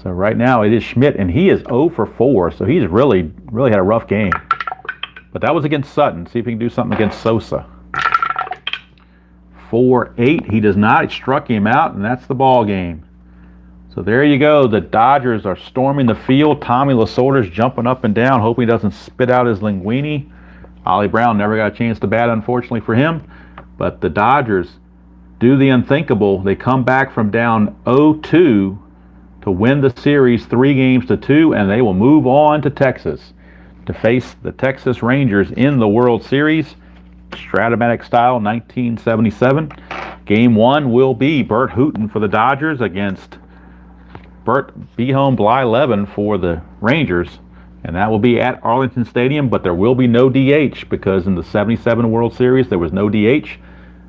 So right now it is Schmidt, and he is 0 for 4. So he's really had a rough game. But that was against Sutton. See if he can do something against Sosa. 4-8. He does not. It struck him out, and that's the ball game. So there you go. The Dodgers are storming the field. Tommy Lasorda's jumping up and down, hoping he doesn't spit out his linguine. Ollie Brown never got a chance to bat, unfortunately for him. But the Dodgers do the unthinkable. They come back from down 0-2 to win the series 3-2, and they will move on to Texas to face the Texas Rangers in the World Series. Strat-O-Matic style, 1977. Game 1 will be Bert Hooton for the Dodgers against Bert Behome Bly-Levin for the Rangers. And that will be at Arlington Stadium, but there will be no DH because in the 77 World Series there was no DH.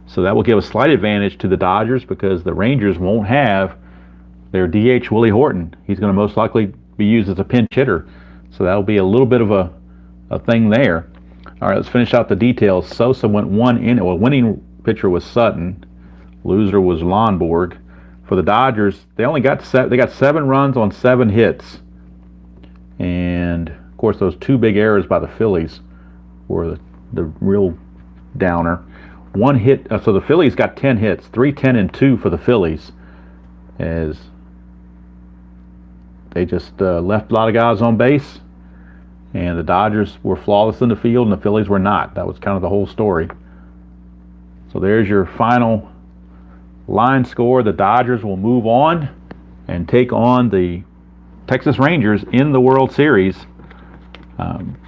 So that will give a slight advantage to the Dodgers because the Rangers won't have their DH Willie Horton. He's going to most likely be used as a pinch hitter. So that will be a little bit of a thing there. All right, let's finish out the details. Sosa went 1 inning. Well, winning pitcher was Sutton. Loser was Lonborg. For the Dodgers, they got 7 runs on 7 hits. And, of course, those 2 big errors by the Phillies were the real downer. 1 hit. So the Phillies got 10 hits. 3, 10, and 2 for the Phillies. As they just left a lot of guys on base. And the Dodgers were flawless in the field, and the Phillies were not. That was kind of the whole story. So there's your final line score. The Dodgers will move on and take on the Texas Rangers in the World Series.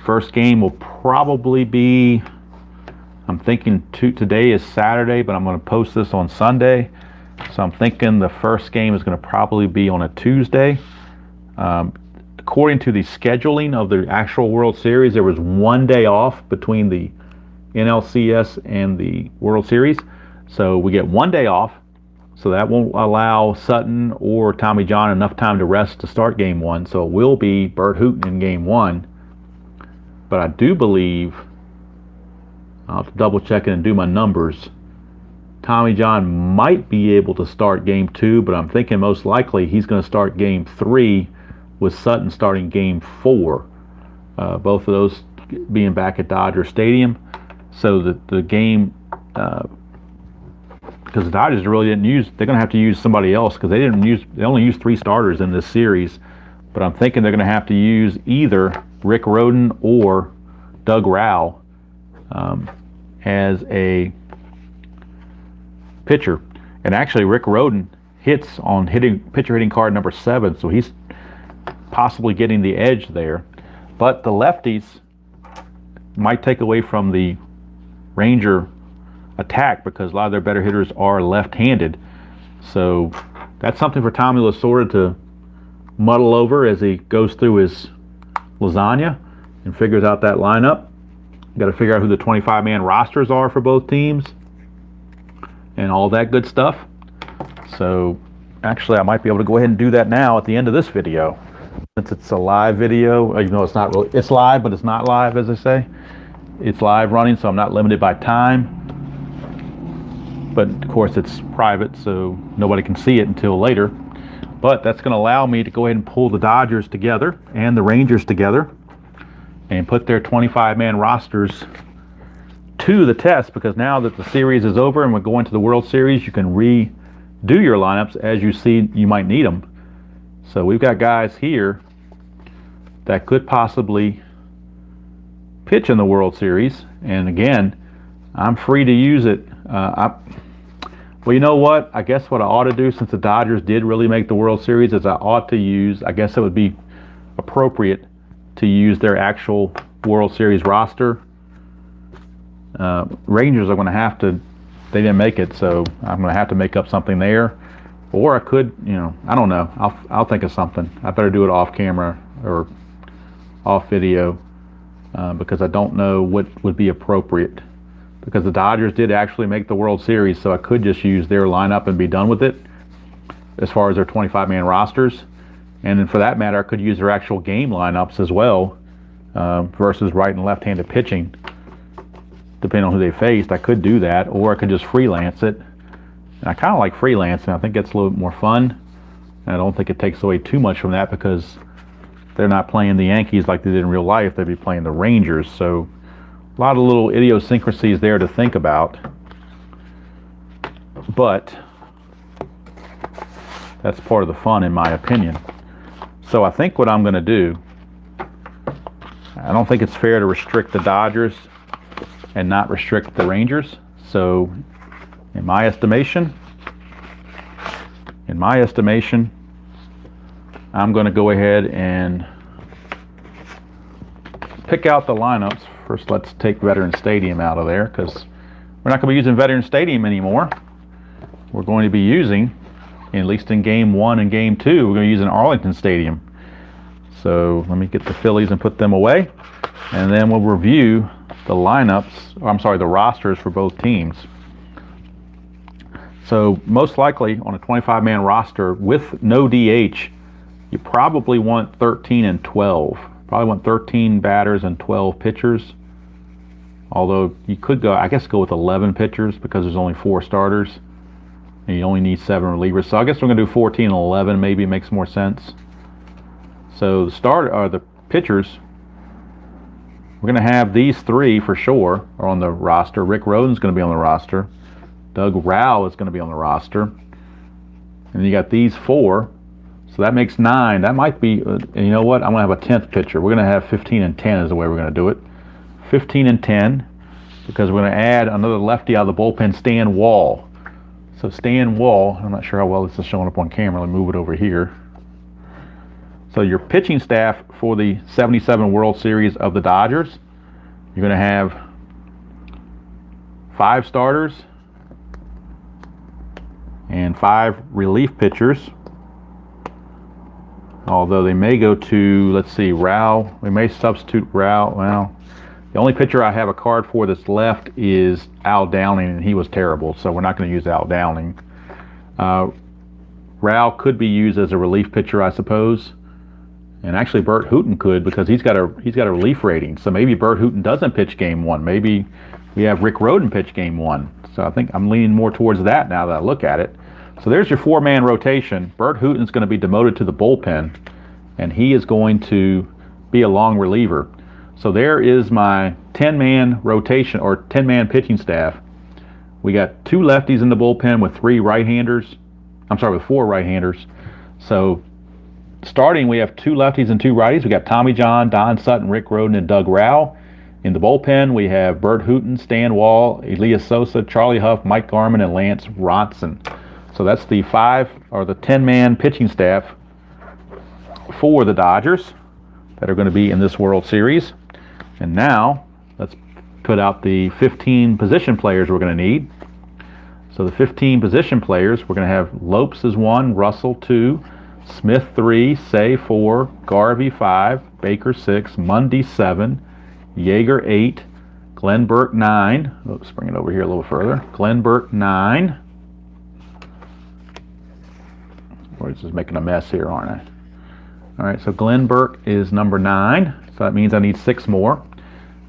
First game will probably be, I'm thinking today is Saturday, but I'm going to post this on Sunday. So I'm thinking the first game is going to probably be on a Tuesday. According to the scheduling of the actual World Series, there was 1 day off between the NLCS and the World Series. So we get 1 day off. So that won't allow Sutton or Tommy John enough time to rest to start Game 1. So it will be Bert Hooton in Game 1. But I do believe, I'll have to double check it and do my numbers, Tommy John might be able to start Game 2, but I'm thinking most likely he's going to start Game 3 with Sutton starting Game 4. Both of those being back at Dodger Stadium. So the game, because the Dodgers really didn't use, they're going to have to use somebody else because they only used 3 starters in this series. But I'm thinking they're going to have to use either Rick Rhoden or Doug Rao as a pitcher. And actually, Rick Rhoden hits on pitcher hitting card number 7, so he's possibly getting the edge there. But the lefties might take away from the Ranger attack because a lot of their better hitters are left-handed. So that's something for Tommy Lasorda to muddle over as he goes through his lasagna and figures out that lineup. Got to figure out who the 25-man rosters are for both teams and all that good stuff. So actually I might be able to go ahead and do that now at the end of this video, since it's a live video. Even though it's not really, it's live, but it's not live, as I say. It's live running, so I'm not limited by time. But of course it's private, so nobody can see it until later. But that's going to allow me to go ahead and pull the Dodgers together and the Rangers together and put their 25-man rosters to the test, because now that the series is over and we're going to the World Series, you can redo your lineups as you see you might need them. So we've got guys here that could possibly pitch in the World Series, and again, I'm free to use it. Well, you know what? I guess what I ought to do, since the Dodgers did really make the World Series, is I ought to use, I guess it would be appropriate to use their actual World Series roster. Rangers are going to have to, they didn't make it, so I'm going to have to make up something there. Or I could, I don't know. I'll think of something. I better do it off camera or off video because I don't know what would be appropriate. Because the Dodgers did actually make the World Series, so I could just use their lineup and be done with it as far as their 25-man rosters. And then for that matter, I could use their actual game lineups as well versus right and left-handed pitching. Depending on who they faced, I could do that, or I could just freelance it. And I kind of like freelancing. I think that's a little bit more fun. And I don't think it takes away too much from that because they're not playing the Yankees like they did in real life. They'd be playing the Rangers. So a lot of little idiosyncrasies there to think about. But that's part of the fun, in my opinion. So I think what I'm going to do, I don't think it's fair to restrict the Dodgers and not restrict the Rangers. So in my estimation, I'm going to go ahead and pick out the lineups. First, let's take Veterans Stadium out of there because we're not going to be using Veterans Stadium anymore. We're going to be using, at least in Game 1 and Game 2, we're going to use an Arlington Stadium. So let me get the Phillies and put them away, and then we'll review the lineups, the rosters for both teams. So most likely on a 25-man roster with no DH, you probably want 13 and 12. Probably want 13 batters and 12 pitchers. Although you could go with 11 pitchers because there's only 4 starters. And you only need 7 relievers. So I guess we're going to do 14 and 11. Maybe it makes more sense. So the pitchers, we're going to have these 3 for sure are on the roster. Rick Rhoden's going to be on the roster. Doug Rao is going to be on the roster. And you got these 4. So that makes 9. That might be, and you know what? I'm going to have a 10th pitcher. We're going to have 15 and 10 is the way we're going to do it. 15 and 10 because we're going to add another lefty out of the bullpen, Stan Wall. So Stan Wall, I'm not sure how well this is showing up on camera. Let me move it over here. So your pitching staff for the 77 World Series of the Dodgers, you're going to have 5 starters and 5 relief pitchers. Although they may go to, let's see, Rao. We may substitute Rao. Well, the only pitcher I have a card for that's left is Al Downing, and he was terrible, so we're not going to use Al Downing. Rao could be used as a relief pitcher, I suppose. And actually Bert Hooton could, because he's got a relief rating. So maybe Bert Hooton doesn't pitch Game 1. Maybe we have Rick Rhoden pitch Game 1. So I think I'm leaning more towards that now that I look at it. So there's your 4-man rotation. Bert Hooton's going to be demoted to the bullpen, and he is going to be a long reliever. So there is my 10-man rotation, or 10-man pitching staff. We got 2 lefties in the bullpen with 3 right-handers. I'm sorry, with 4 right-handers. So starting, we have 2 lefties and 2 righties. We got Tommy John, Don Sutton, Rick Rhoden, and Doug Rao. In the bullpen, we have Bert Hooton, Stan Wall, Elias Sosa, Charlie Huff, Mike Garman, and Lance Ronson. So that's the 10-man pitching staff for the Dodgers that are going to be in this World Series. And now, let's put out the 15 position players we're going to need. So the 15 position players, we're going to have Lopes as 1, Russell 2, Smith 3, Say 4, Garvey 5, Baker 6, Mundy 7, Yeager 8, Glenn Burke 9. Let's bring it over here a little further. Glenn Burke 9. We're just making a mess here, aren't I? All right, so Glenn Burke is number 9. So that means I need 6 more.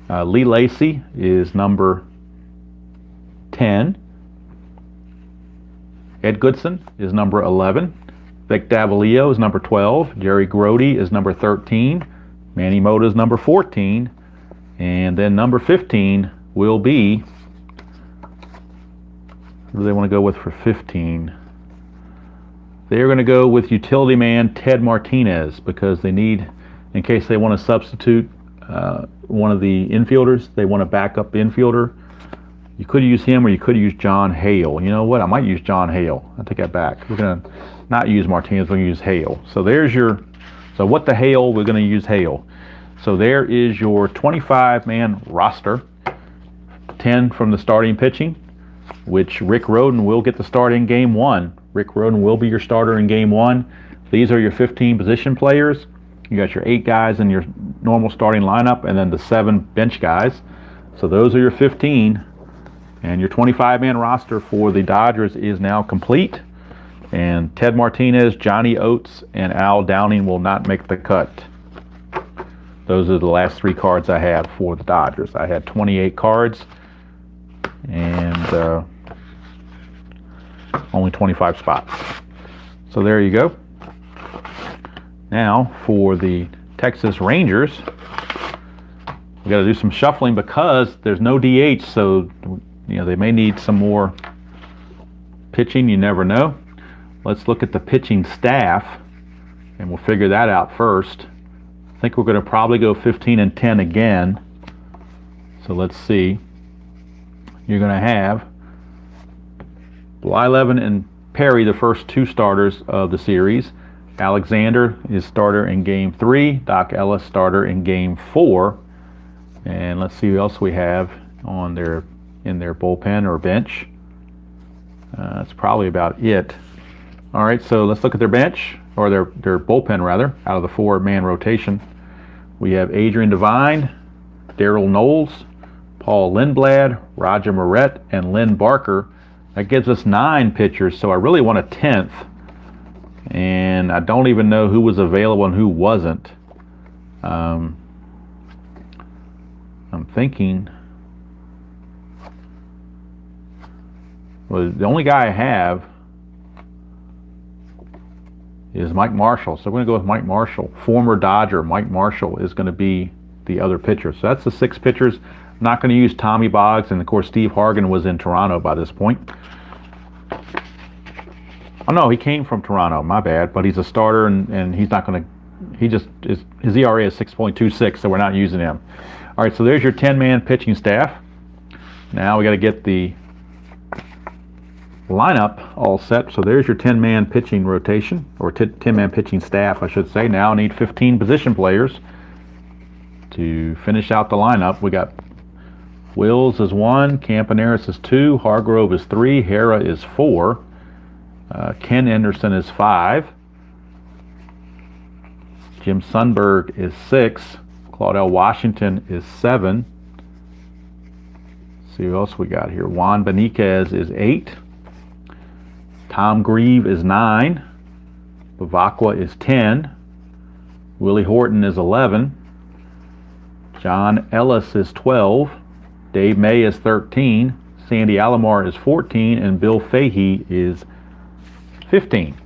Lee Lacy is number 10. Ed Goodson is number 11. Vic Davalillo is number 12. Jerry Grody is number 13. Manny Mota is number 14. And then number 15 will be, who do they want to go with for 15? They're going to go with utility man Ted Martinez, because they need, in case they want to substitute one of the infielders, they want a backup infielder. You could use him, or you could use John Hale. You know what? I might use John Hale. I take that back. We're going to not use Martinez, we're going to use Hale. So there's your, so what the Hale, we're going to use Hale. So there is your 25-man roster. 10 from the starting pitching, which Rick Rhoden will get the start in Game 1. Rick Rhoden will be your starter in Game 1. These are your 15 position players. You got your 8 guys in your normal starting lineup, and then the 7 bench guys. So those are your 15. And your 25-man roster for the Dodgers is now complete. And Ted Martinez, Johnny Oates, and Al Downing will not make the cut. Those are the last 3 cards I had for the Dodgers. I had 28 cards, and only 25 spots. So there you go. Now for the Texas Rangers, we got to do some shuffling because there's no DH, so they may need some more pitching. You never know. Let's look at the pitching staff, and we'll figure that out first. I think we're going to probably go 15 and 10 again. So let's see. You're going to have Blyleven and Perry, the first 2 starters of the series. Alexander is starter in Game 3. Doc Ellis starter in Game 4. And let's see who else we have on in their bullpen or bench. That's probably about it. All right, so let's look at their bench, or their bullpen rather, out of the 4-man rotation. We have Adrian Devine, Darrell Knowles, Paul Lindblad, Roger Moret, and Lynn Barker. That gives us 9 pitchers, so I really want a 10th. And I don't even know who was available and who wasn't. I'm thinking, well, the only guy I have is Mike Marshall. So we're going to go with Mike Marshall. Former Dodger Mike Marshall is going to be the other pitcher. So that's the 6 pitchers. I'm not going to use Tommy Boggs, and of course Steve Hargan was in Toronto by this point. Oh no, he came from Toronto, my bad, but he's a starter, and he's not going to, his ERA is 6.26, so we're not using him. All right, so there's your 10-man pitching staff. Now we got to get the lineup all set. So there's your 10-man pitching rotation, or 10-man pitching staff, I should say. Now I need 15 position players to finish out the lineup. We got Wills is 1, Campaneris is 2, Hargrove is 3, Hera is 4, Ken Anderson is 5, Jim Sundberg is 6, Claudel Washington is 7. See who else we got here. Juan Beniquez is 8. Tom Grieve is 9. Bavacqua is 10. Willie Horton is 11. John Ellis is 12. Dave May is 13. Sandy Alomar is 14. And Bill Fahey is 15.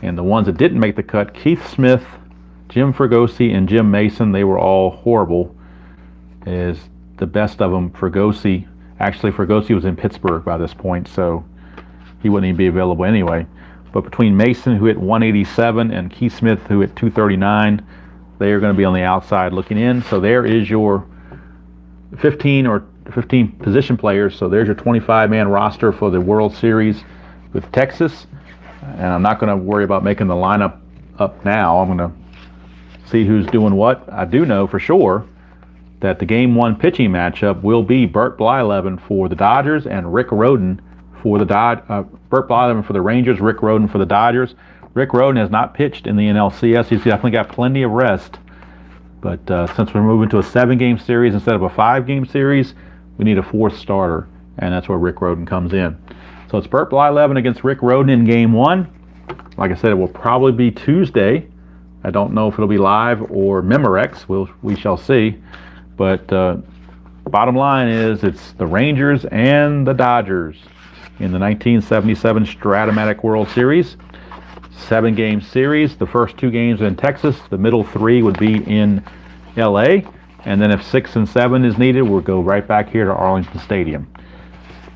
And the ones that didn't make the cut, Keith Smith, Jim Fregosi, and Jim Mason, they were all horrible. is the best of them. Fregosi, actually Fregosi was in Pittsburgh by this point, so he wouldn't even be available anyway. But between Mason, who hit 187, and Keith Smith, who hit 239, they are going to be on the outside looking in. So there is your 15 position players. So there's your 25-man roster for the World Series with Texas. And I'm not going to worry about making the lineup up now. I'm going to see who's doing what. I do know for sure that the Game 1 pitching matchup will be Bert Blyleven for the Dodgers and Rick Rhoden for the Bert Blyleven for the Rangers, Rick Rhoden for the Dodgers. Rick Rhoden has not pitched in the NLCS. He's definitely got plenty of rest. But since we're moving to a 7-game series instead of a 5-game series, we need a 4th starter, and that's where Rick Rhoden comes in. So it's Bert Blyleven against Rick Rhoden in Game 1. Like I said, it will probably be Tuesday. I don't know if it'll be live or Memorex. We shall see. But bottom line is it's the Rangers and the Dodgers in the 1977 Strat-O-Matic World Series. 7-game series. The first 2 games are in Texas. The middle 3 would be in LA. And then if 6 and 7 is needed, we'll go right back here to Arlington Stadium.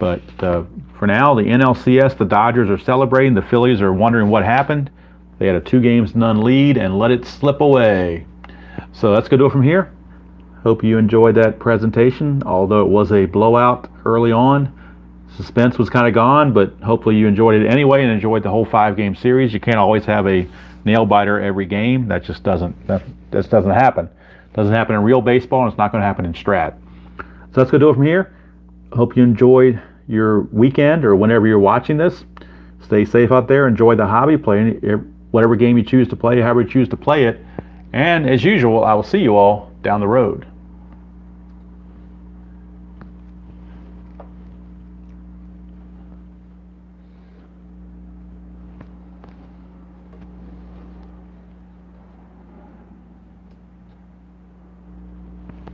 But for now, the NLCS, the Dodgers are celebrating. The Phillies are wondering what happened. They had a 2-0 lead and let it slip away. So that's going to do it from here. Hope you enjoyed that presentation, although it was a blowout early on. Suspense was kind of gone, but hopefully you enjoyed it anyway and enjoyed the whole 5-game series. You can't always have a nail biter every game. That just doesn't happen. It doesn't happen in real baseball, and it's not going to happen in Strat. So that's going to do it from here. Hope you enjoyed your weekend or whenever you're watching this. Stay safe out there. Enjoy the hobby. Play whatever game you choose to play, however you choose to play it. And as usual, I will see you all down the road.